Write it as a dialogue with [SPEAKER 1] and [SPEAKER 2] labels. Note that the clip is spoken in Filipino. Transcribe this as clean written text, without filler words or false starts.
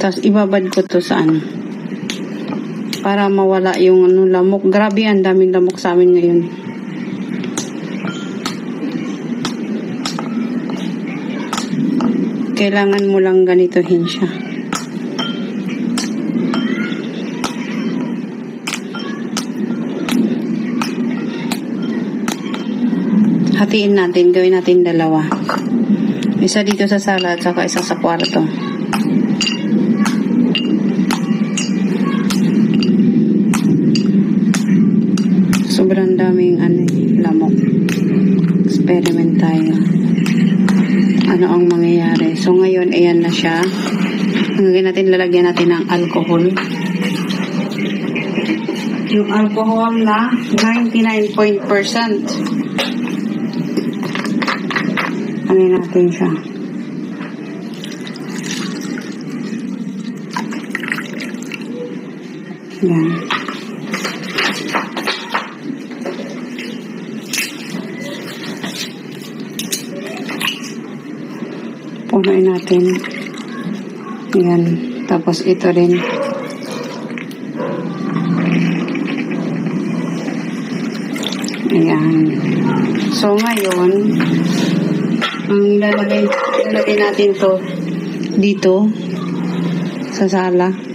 [SPEAKER 1] Tapos ibabad ko to sa ano, para mawala yung lamok. Grabe, ang daming lamok sa amin ngayon. Kailangan mo lang ganitohin siya. Hatiin natin, gawin natin dalawa. Isa dito sa sala at saka isa sa kwarto. Sobrang daming lamok. Experiment tayo. Ano ang mangyayari? So ngayon, ayan na siya. Ngayon natin, lalagyan natin ng alcohol. Yung alcohol na 99%. Ano natin siya? Yan. Punuin natin. Yan. Tapos ito rin. Ayan. So ngayon, lalagay natin to dito sa sala.